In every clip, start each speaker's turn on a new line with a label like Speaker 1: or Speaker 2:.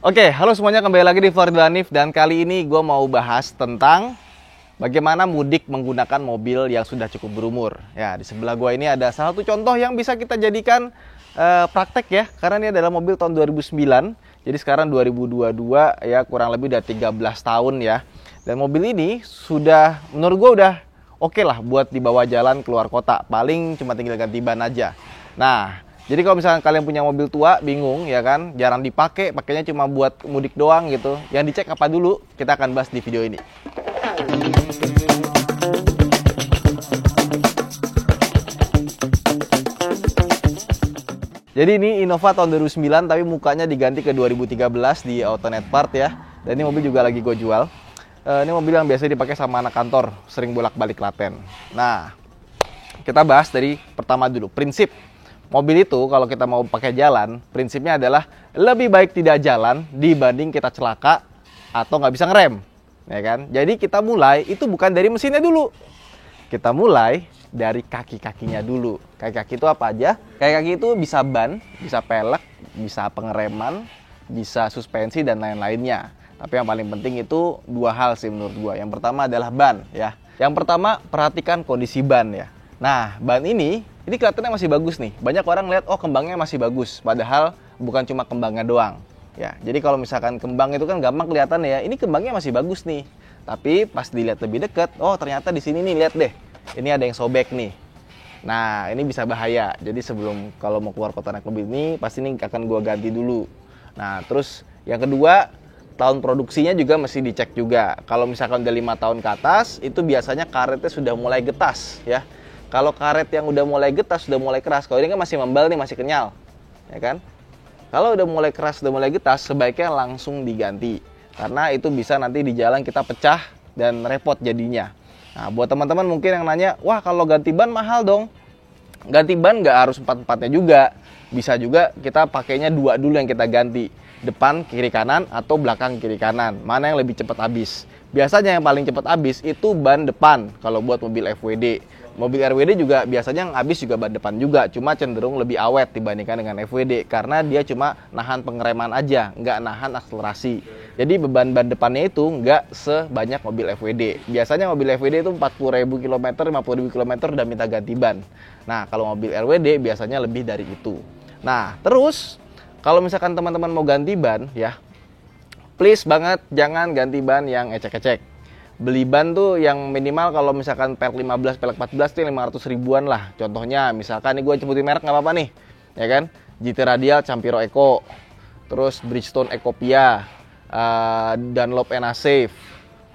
Speaker 1: Oke, halo semuanya, kembali lagi di Florida Hanif. Dan kali ini gue mau bahas tentang bagaimana mudik menggunakan mobil yang sudah cukup berumur. Ya, di sebelah gue ini ada salah satu contoh yang bisa kita jadikan praktek ya. Karena ini adalah mobil tahun 2009. Jadi sekarang 2022 ya, kurang lebih udah 13 tahun ya. Dan mobil ini sudah, menurut gue udah oke lah buat dibawa jalan keluar kota. Paling cuma tinggal ganti ban aja. Nah, jadi kalau misalkan kalian punya mobil tua, bingung ya kan, jarang dipakai, pakainya cuma buat mudik doang gitu. Yang dicek apa dulu? Kita akan bahas di video ini. Jadi ini Innova tahun 2009 tapi mukanya diganti ke 2013 di Autonet Part ya. Dan ini mobil juga lagi gue jual. Ini mobil yang biasa dipakai sama anak kantor, sering bolak-balik Klaten. Nah, kita bahas dari pertama dulu, prinsip. Mobil itu kalau kita mau pakai jalan, prinsipnya adalah lebih baik tidak jalan dibanding kita celaka atau nggak bisa ngerem, ya kan? Jadi kita mulai itu bukan dari mesinnya dulu, kita mulai dari kaki-kakinya dulu. Kaki-kaki itu apa aja? Kaki-kaki itu bisa ban, bisa pelek, bisa pengereman, bisa suspensi dan lain-lainnya. Tapi yang paling penting itu dua hal sih menurut gua. Yang pertama adalah ban, ya. Yang pertama perhatikan kondisi ban ya. Nah, ban ini kelihatannya masih bagus nih. Banyak orang lihat, oh kembangnya masih bagus. Padahal bukan cuma kembangnya doang. Ya, jadi kalau misalkan kembang itu kan gampang kelihatan ya, ini kembangnya masih bagus nih. Tapi pas dilihat lebih dekat, oh ternyata di sini nih, lihat deh. Ini ada yang sobek nih. Nah, ini bisa bahaya. Jadi sebelum kalau mau keluar kota naik mobil ini, pasti ini akan gua ganti dulu. Nah, terus yang kedua, tahun produksinya juga mesti dicek juga. Kalau misalkan udah 5 tahun ke atas, itu biasanya karetnya sudah mulai getas ya. Kalau karet yang udah mulai getas, sudah mulai keras, kalau ini kan masih membal nih, masih kenyal, ya kan? Kalau udah mulai keras, udah mulai getas, sebaiknya langsung diganti. Karena itu bisa nanti di jalan kita pecah dan repot jadinya. Nah, buat teman-teman mungkin yang nanya, wah kalau ganti ban mahal dong. Ganti ban nggak harus 4-4-nya juga. Bisa juga kita pakainya 2 dulu yang kita ganti. Depan, kiri, kanan, atau belakang, kiri, kanan. Mana yang lebih cepat habis? Biasanya yang paling cepat habis itu ban depan kalau buat mobil FWD. Mobil RWD juga biasanya yang habis juga ban depan juga, cuma cenderung lebih awet dibandingkan dengan FWD karena dia cuma nahan pengereman aja, nggak nahan akselerasi. Jadi beban ban depannya itu nggak sebanyak mobil FWD. Biasanya mobil FWD itu 40.000 km, 50.000 km udah minta ganti ban. Nah, kalau mobil RWD biasanya lebih dari itu. Nah, terus kalau misalkan teman-teman mau ganti ban ya, please banget jangan ganti ban yang ecek-ecek. Beli ban tuh yang minimal kalau misalkan pelek 15, pelek 14 tuh 500 ribuan lah. Contohnya misalkan nih gue sebutin merek nggak apa-apa nih, ya kan? GT Radial Campiro Eco, terus Bridgestone Ecopia, Dunlop Enasafe,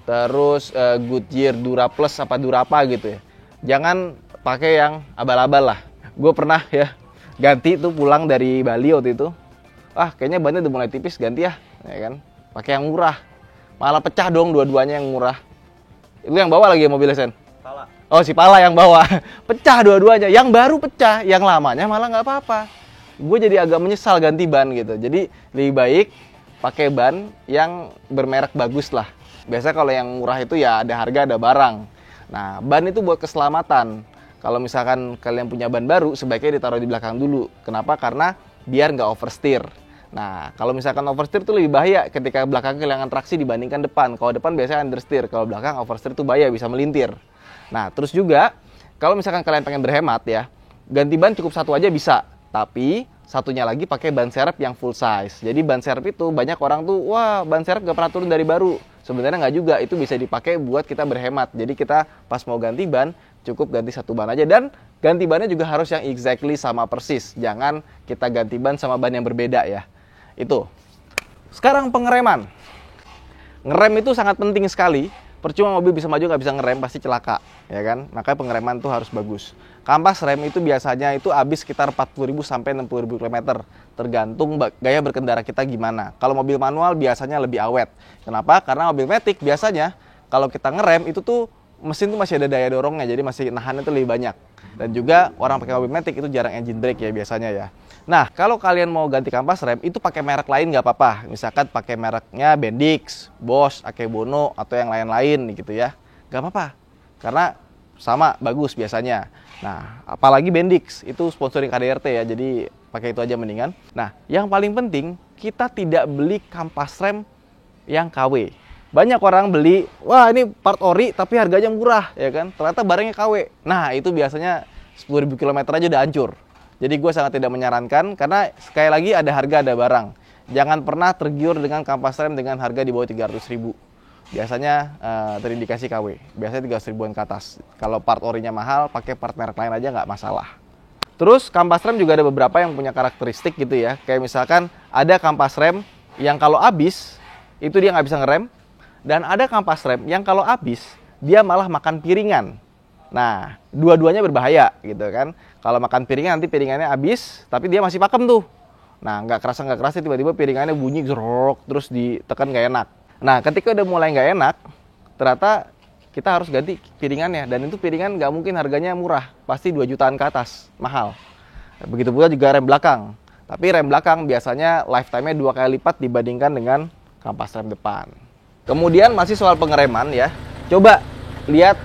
Speaker 1: terus Goodyear Duraplus apa Durapa gitu ya. Jangan pakai yang abal-abal lah. Gue pernah ya ganti tuh pulang dari Bali waktu itu. Kayaknya bannya udah mulai tipis, ganti ya kan? Pakai yang murah. Malah pecah dong dua-duanya yang murah. Itu yang bawa lagi ya mobilnya, Sen?
Speaker 2: Pala.
Speaker 1: Oh, si Pala yang bawa. Pecah dua-duanya. Yang baru pecah, yang lamanya malah nggak apa-apa. Gue jadi agak menyesal ganti ban gitu. Jadi lebih baik pakai ban yang bermerek bagus lah. Biasanya kalau yang murah itu ya ada harga, ada barang. Nah, ban itu buat keselamatan. Kalau misalkan kalian punya ban baru, sebaiknya ditaruh di belakang dulu. Kenapa? Karena biar nggak oversteer. Nah, kalau misalkan oversteer itu lebih bahaya ketika belakang kehilangan traksi dibandingkan depan. Kalau depan biasanya understeer, kalau belakang oversteer itu bahaya, bisa melintir. Nah, terus juga kalau misalkan kalian pengen berhemat ya, ganti ban cukup satu aja bisa. Tapi satunya lagi pakai ban serep yang full size. Jadi ban serep itu banyak orang tuh, wah ban serep gak pernah turun dari baru. Sebenarnya nggak juga, itu bisa dipakai buat kita berhemat. Jadi kita pas mau ganti ban, cukup ganti satu ban aja. Dan ganti bannya juga harus yang exactly sama persis. Jangan kita ganti ban sama ban yang berbeda ya. Itu. Sekarang pengereman. Ngerem itu sangat penting sekali. Percuma mobil bisa maju nggak bisa ngerem, pasti celaka, ya kan? Makanya pengereman tuh harus bagus. Kampas rem itu biasanya itu habis sekitar 40.000 sampai 60.000 km, tergantung gaya berkendara kita gimana. Kalau mobil manual biasanya lebih awet. Kenapa? Karena mobil matic biasanya kalau kita ngerem itu tuh mesin tuh masih ada daya dorongnya, jadi masih nahannya tuh lebih banyak. Dan juga orang pakai mobil matic itu jarang engine brake ya biasanya ya. Nah, kalau kalian mau ganti kampas rem, itu pakai merek lain nggak apa-apa. Misalkan pakai mereknya Bendix, Bosch, Akebono, atau yang lain-lain gitu ya. Nggak apa-apa, karena sama, bagus biasanya. Nah, apalagi Bendix, itu sponsoring KDRT ya, jadi pakai itu aja mendingan. Nah, yang paling penting, kita tidak beli kampas rem yang KW. Banyak orang beli, wah ini part ori tapi harganya murah, ya kan? Ternyata barangnya KW. Nah, itu biasanya 10.000 km aja udah hancur. Jadi gue sangat tidak menyarankan, karena sekali lagi ada harga ada barang. Jangan pernah tergiur dengan kampas rem dengan harga di bawah 300.000. Biasanya terindikasi KW, biasanya 300 ribuan ke atas. Kalau part orinya mahal, pakai part merek lain aja nggak masalah. Terus kampas rem juga ada beberapa yang punya karakteristik gitu ya. Kayak misalkan ada kampas rem yang kalau habis, itu dia nggak bisa ngerem. Dan ada kampas rem yang kalau habis, dia malah makan piringan. Nah, dua-duanya berbahaya gitu kan. Kalau makan piringan nanti piringannya habis, tapi dia masih pakem tuh. Nah, nggak kerasa tiba-tiba piringannya bunyi jerok, terus ditekan nggak enak. Nah, ketika udah mulai nggak enak, ternyata kita harus ganti piringannya. Dan itu piringan nggak mungkin harganya murah, pasti 2 jutaan ke atas, mahal. Begitu pula juga rem belakang. Tapi rem belakang biasanya lifetime-nya 2 kali lipat dibandingkan dengan kampas rem depan. Kemudian masih soal pengereman ya. Coba lihat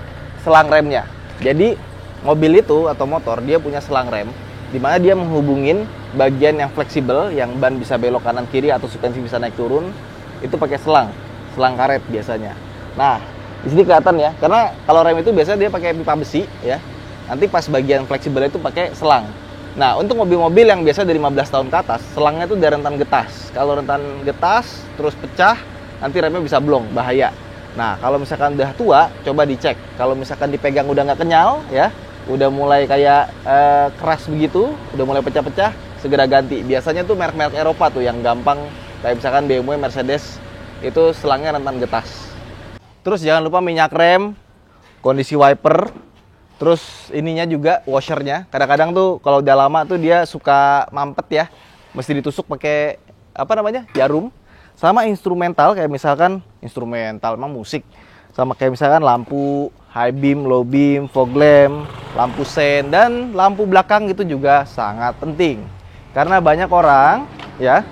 Speaker 1: selang remnya. Jadi mobil itu atau motor dia punya selang rem, di mana dia menghubungin bagian yang fleksibel, yang ban bisa belok kanan kiri atau suspensi bisa naik turun, itu pakai selang karet biasanya. Nah, di sini kelihatan ya, karena kalau rem itu biasanya dia pakai pipa besi ya. Nanti pas bagian fleksibel itu pakai selang. Nah, untuk mobil-mobil yang biasa dari 15 tahun ke atas, selangnya itu dari rentan getas. Kalau rentan getas terus pecah, nanti remnya bisa blong, bahaya. Nah, kalau misalkan udah tua, coba dicek. Kalau misalkan dipegang udah nggak kenyal ya, udah mulai kayak keras begitu, udah mulai pecah-pecah, segera ganti. Biasanya tuh merek-merek Eropa tuh yang gampang, kayak misalkan BMW, Mercedes, itu selangnya rentan getas. Terus jangan lupa minyak rem, kondisi wiper, terus ininya juga washernya. Kadang-kadang tuh kalau udah lama tuh dia suka mampet ya, mesti ditusuk pakai jarum. Sama instrumental, kayak misalkan instrumental emang musik, sama kayak misalkan lampu high beam, low beam, fog lamp, lampu sen, dan lampu belakang itu juga sangat penting. Karena banyak orang ya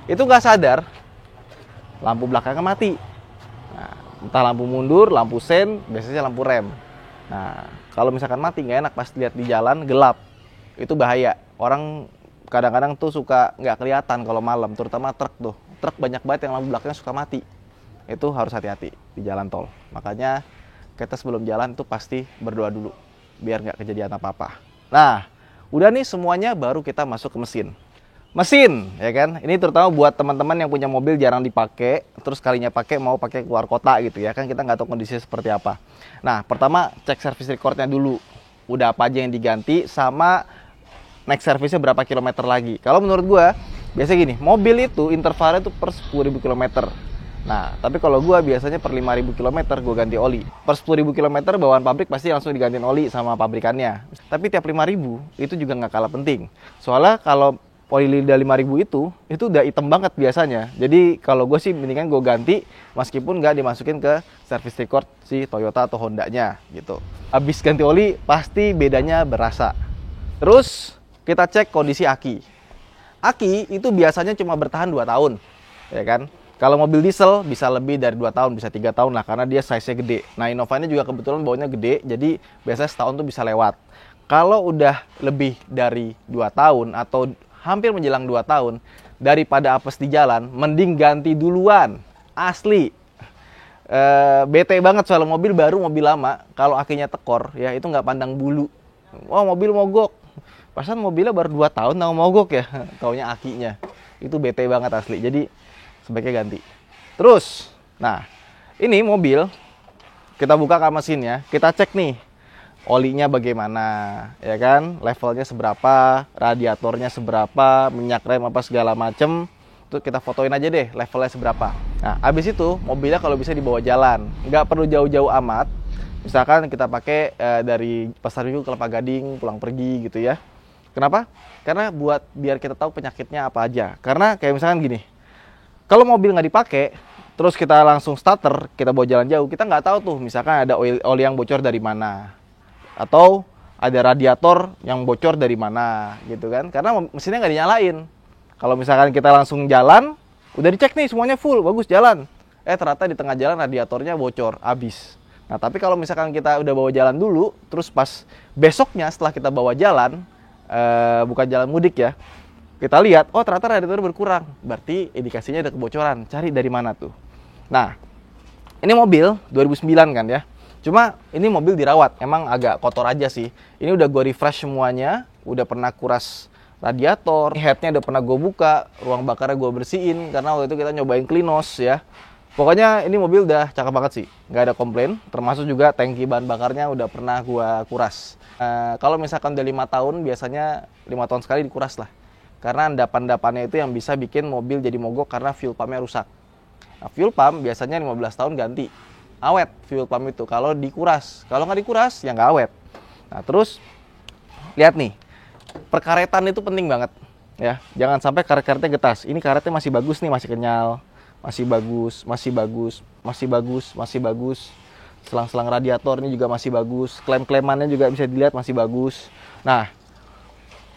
Speaker 1: itu nggak sadar lampu belakangnya mati. Nah, entah lampu mundur, lampu sen, biasanya lampu rem. Nah, kalau misalkan mati nggak enak pas lihat di jalan gelap, itu bahaya. Orang kadang-kadang tuh suka nggak kelihatan kalau malam, terutama truk tuh. Truk banyak banget yang lampu belakangnya suka mati. Itu harus hati-hati di jalan tol. Makanya kita sebelum jalan itu pasti berdoa dulu biar nggak kejadian apa-apa. Nah, udah nih semuanya, baru kita masuk ke mesin. Mesin, ya kan? Ini terutama buat teman-teman yang punya mobil jarang dipakai, terus kalinya pakai mau pakai keluar kota gitu ya kan, kita nggak tahu kondisinya seperti apa. Nah, pertama cek service recordnya dulu. Udah apa aja yang diganti, sama next service-nya berapa kilometer lagi. Kalau menurut gua, biasanya gini, mobil itu intervalnya itu per 10.000 km. Nah, tapi kalau gua biasanya per 5.000 km gua ganti oli. Per 10.000 km bawaan pabrik pasti langsung digantiin oli sama pabrikannya. Tapi tiap 5.000 itu juga nggak kalah penting. Soalnya kalau oli lidah 5.000 itu udah hitam banget biasanya. Jadi kalau gue sih mendingan gue ganti meskipun nggak dimasukin ke service record si Toyota atau Honda-nya gitu. Habis ganti oli pasti bedanya berasa. Terus kita cek kondisi aki. Aki itu biasanya cuma bertahan 2 tahun, ya kan? Kalau mobil diesel bisa lebih dari 2 tahun, bisa 3 tahun lah karena dia size-nya gede. Nah, Innova ini juga kebetulan baunya gede, jadi biasanya setahun tuh bisa lewat. Kalau udah lebih dari 2 tahun atau hampir menjelang 2 tahun, daripada apes di jalan, mending ganti duluan. Asli. Bete banget soal mobil baru, mobil lama, kalau akinya tekor, ya itu nggak pandang bulu. Wah, mobil mogok. Pasan mobilnya baru 2 tahun nggak mogok ya, taunya akinya. Itu bete banget asli, jadi sebaiknya ganti. Terus, nah, ini mobil, kita buka kap mesinnya, kita cek nih, olinya bagaimana, ya kan, levelnya seberapa, radiatornya seberapa, minyak rem apa segala macem, itu kita fotoin aja deh levelnya seberapa. Nah, habis itu mobilnya kalau bisa dibawa jalan, nggak perlu jauh-jauh amat. Misalkan kita pakai dari Pasar Minggu ke Kelapa Gading, pulang pergi gitu ya. Kenapa? Karena biar kita tahu penyakitnya apa aja. Karena kayak misalkan gini, kalau mobil nggak dipakai, terus kita langsung starter, kita bawa jalan jauh, kita nggak tahu tuh, misalkan ada oli yang bocor dari mana, atau ada radiator yang bocor dari mana, gitu kan? Karena mesinnya nggak dinyalain. Kalau misalkan kita langsung jalan, udah dicek nih semuanya full, bagus jalan. Ternyata di tengah jalan radiatornya bocor, habis. Nah, tapi kalau misalkan kita udah bawa jalan dulu, terus pas besoknya setelah kita bawa jalan, bukan jalan mudik ya, Kita lihat, oh ternyata radiator berkurang, berarti indikasinya ada kebocoran. Cari dari mana tuh? Nah, ini mobil 2009 kan ya. Cuma ini mobil dirawat, emang agak kotor aja sih. Ini udah gue refresh semuanya, udah pernah kuras radiator, headnya udah pernah gue buka, ruang bakarnya gue bersihin, karena waktu itu kita nyobain Klinos ya. Pokoknya ini mobil udah cakep banget sih, nggak ada komplain, termasuk juga tangki bahan bakarnya udah pernah gue kuras. Kalau misalkan udah 5 tahun, biasanya 5 tahun sekali dikuras lah. Karena endapan-endapannya itu yang bisa bikin mobil jadi mogok karena fuel pumpnya rusak. Nah, fuel pump biasanya 15 tahun ganti. Awet fuel pump itu kalau dikuras. Kalau nggak dikuras ya nggak awet. Nah terus lihat nih, perkaretan itu penting banget ya. Jangan sampai karet-karetnya getas. Ini karetnya masih bagus nih, masih kenyal, masih bagus, masih bagus, masih bagus, masih bagus. Selang-selang radiator ini juga masih bagus. Klem-klemannya juga bisa dilihat masih bagus. Nah,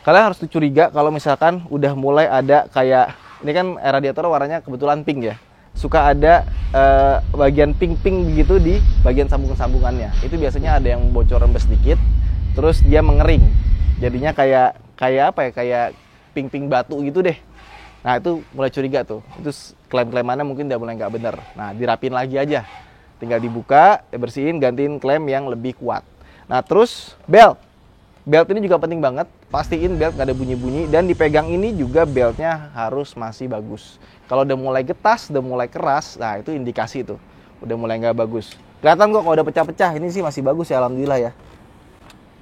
Speaker 1: kalian harus curiga kalau misalkan udah mulai ada kayak, ini kan radiator warnanya kebetulan pink ya, suka ada bagian pink-pink begitu di bagian sambungan-sambungannya. Itu biasanya ada yang bocor rembes sedikit, terus dia mengering, jadinya kayak apa ya, kayak pink-pink batu gitu deh. Nah itu mulai curiga tuh, itu klem-klemannya mungkin udah mulai nggak bener. Nah dirapin lagi aja, tinggal dibuka, bersihin, gantiin klem yang lebih kuat. Nah terus belt ini juga penting banget, pastiin belt nggak ada bunyi-bunyi, dan dipegang ini juga beltnya harus masih bagus. Kalau udah mulai getas, udah mulai keras, nah itu indikasi tuh, udah mulai nggak bagus. Kelihatan kok kalau udah pecah-pecah, ini sih masih bagus ya, alhamdulillah ya.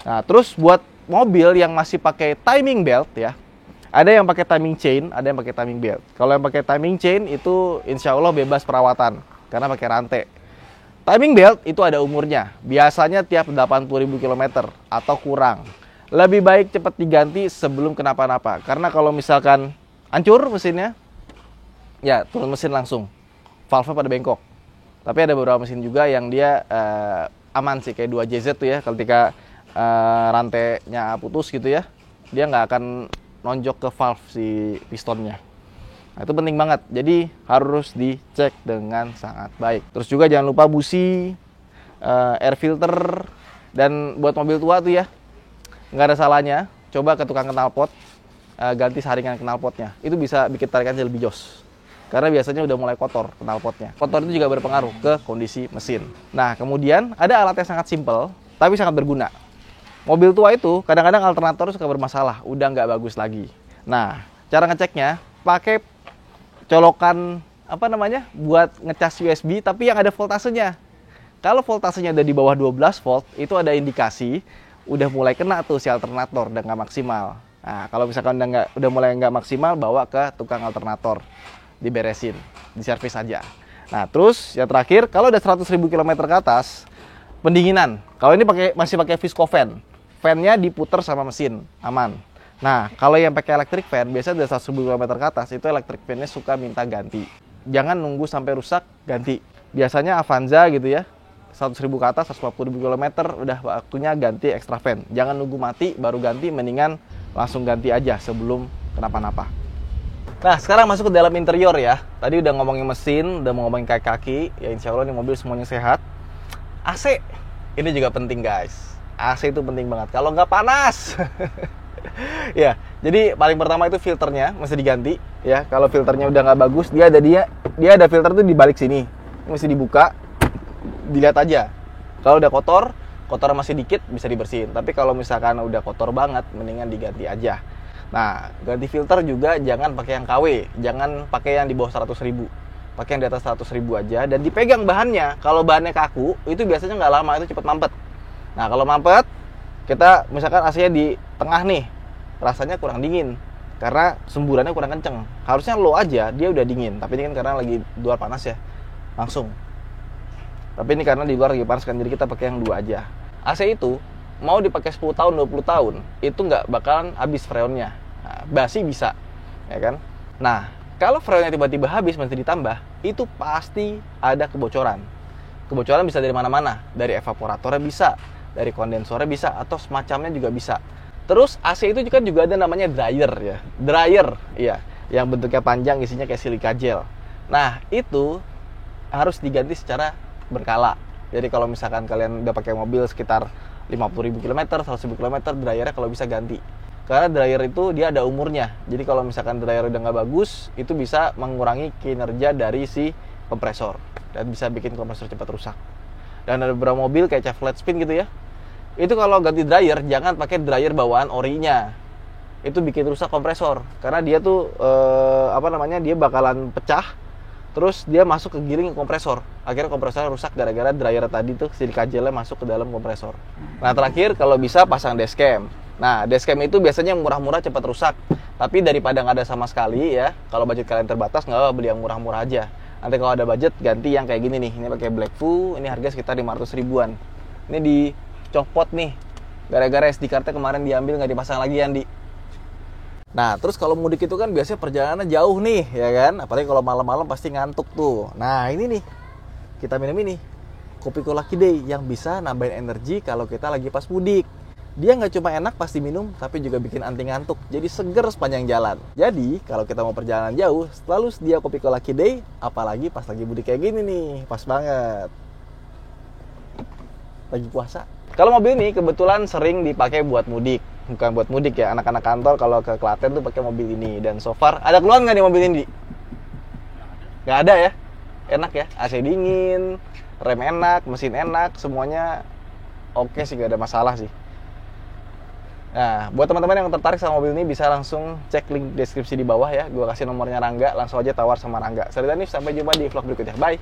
Speaker 1: Nah terus buat mobil yang masih pakai timing belt ya, ada yang pakai timing chain, ada yang pakai timing belt. Kalau yang pakai timing chain itu insya Allah bebas perawatan, karena pakai rantai. Timing belt itu ada umurnya, biasanya tiap 80.000 km atau kurang. Lebih baik cepat diganti sebelum kenapa-napa. Karena kalau misalkan hancur mesinnya, ya turun mesin langsung, valve pada bengkok. Tapi ada beberapa mesin juga yang dia aman sih, kayak 2JZ tuh ya, ketika rantainya putus gitu ya, dia nggak akan nonjok ke valve si pistonnya. Nah, itu penting banget, jadi harus dicek dengan sangat baik. Terus juga jangan lupa busi, air filter, dan buat mobil tua tuh ya, nggak ada salahnya, coba ke tukang knalpot, ganti saringan knalpotnya. Itu bisa bikin tarikannya lebih jos. Karena biasanya udah mulai kotor knalpotnya. Kotor itu juga berpengaruh ke kondisi mesin. Nah, kemudian ada alat yang sangat simpel, tapi sangat berguna. Mobil tua itu kadang-kadang alternator suka bermasalah, udah nggak bagus lagi. Nah, cara ngeceknya pakai colokan apa namanya buat ngecas USB tapi yang ada voltasenya. Kalau voltasenya ada di bawah 12 volt, itu ada indikasi udah mulai kena tuh si alternator, udah nggak maksimal. Nah, kalau misalkan udah mulai nggak maksimal, bawa ke tukang alternator, diberesin, diservis aja. Nah, terus yang terakhir, kalau udah 100.000 km ke atas, pendinginan. Kalau ini masih pakai viscofan, fan-nya diputer sama mesin, aman. Nah, kalau yang pakai electric fan, biasanya dari 100.000 km ke atas, itu electric fan-nya suka minta ganti. Jangan nunggu sampai rusak, ganti. Biasanya Avanza gitu ya, 100.000 ke atas, 150.000 km, udah waktunya ganti extra fan. Jangan nunggu mati, baru ganti, mendingan langsung ganti aja sebelum kenapa-napa. Nah, sekarang masuk ke dalam interior ya. Tadi udah ngomongin mesin, udah ngomongin kaki-kaki, ya insya Allah ini mobil semuanya sehat. AC, ini juga penting guys. AC itu penting banget, kalau nggak panas. Ya, jadi paling pertama itu filternya mesti diganti ya. Kalau filternya udah nggak bagus, dia ada filter tuh di balik sini, mesti dibuka, dilihat aja. Kalau udah kotor masih dikit bisa dibersihin. Tapi kalau misalkan udah kotor banget, mendingan diganti aja. Nah, ganti filter juga jangan pakai yang KW, jangan pakai yang di bawah 100.000, pakai yang di atas 100.000 aja. Dan dipegang bahannya. Kalau bahannya kaku, itu biasanya nggak lama, itu cepet mampet. Nah, kalau mampet, kita misalkan AC-nya di tengah nih, rasanya kurang dingin karena semburannya kurang kenceng. Harusnya low aja, dia udah dingin. Tapi ini kan karena lagi luar panas ya, langsung. Tapi ini karena di luar lagi panas kan, jadi kita pakai yang 2 aja. AC itu mau dipakai 10 tahun, 20 tahun, itu nggak bakalan habis freonnya. Nah, basi bisa, ya kan? Nah, kalau freonnya tiba-tiba habis, mesti ditambah, itu pasti ada kebocoran. Kebocoran bisa dari mana-mana, dari evaporatornya bisa, dari kondensornya bisa, atau semacamnya juga bisa. Terus AC itu kan juga ada namanya dryer ya. Dryer, iya, yang bentuknya panjang, isinya kayak silika gel. Nah, itu harus diganti secara berkala. Jadi kalau misalkan kalian udah pakai mobil sekitar 50.000 km, 100.000 km, dryernya kalau bisa ganti. Karena dryer itu dia ada umurnya. Jadi kalau misalkan dryer udah nggak bagus, itu bisa mengurangi kinerja dari si kompresor dan bisa bikin kompresor cepat rusak. Dan ada beberapa mobil kayak Chevrolet Spin gitu ya, itu kalau ganti dryer jangan pakai dryer bawaan orinya. Itu bikin rusak kompresor karena dia tuh dia bakalan pecah, terus dia masuk ke giring kompresor. Akhirnya kompresornya rusak gara-gara dryer tadi tuh silika gelnya masuk ke dalam kompresor. Nah, terakhir kalau bisa pasang dashcam. Nah, dashcam itu biasanya yang murah-murah cepat rusak. Tapi daripada nggak ada sama sekali ya, kalau budget kalian terbatas nggak apa beli yang murah-murah aja. Nanti kalau ada budget ganti yang kayak gini nih. Ini pakai Blackfu, ini harga sekitar 500 ribuan. Ini dicopot nih. Gara-gara SD card-nya kemarin diambil nggak dipasang lagi, Andi. Nah, terus kalau mudik itu kan biasanya perjalanannya jauh nih, ya kan? Apalagi kalau malam-malam pasti ngantuk tuh. Nah, ini nih. Kita minum ini. Kopi Lucky Day yang bisa nambahin energi kalau kita lagi pas mudik. Dia nggak cuma enak pas diminum, tapi juga bikin anti ngantuk. Jadi seger sepanjang jalan. Jadi, kalau kita mau perjalanan jauh, selalu sedia Kopi Lucky Day. Apalagi pas lagi mudik kayak gini nih. Pas banget. Lagi puasa. Kalau mobil ini kebetulan sering dipakai buat mudik. Bukan buat mudik ya. Anak-anak kantor kalau ke Klaten tuh pakai mobil ini. Dan so far, ada keluhan nggak nih mobil ini? Nggak ada ya? Enak ya? AC dingin, rem enak, mesin enak. Semuanya oke sih, nggak ada masalah sih. Nah, buat teman-teman yang tertarik sama mobil ini bisa langsung cek link deskripsi di bawah ya. Gua kasih nomornya Rangga, langsung aja tawar sama Rangga. Saya Danif, sampai jumpa di vlog berikutnya. Bye!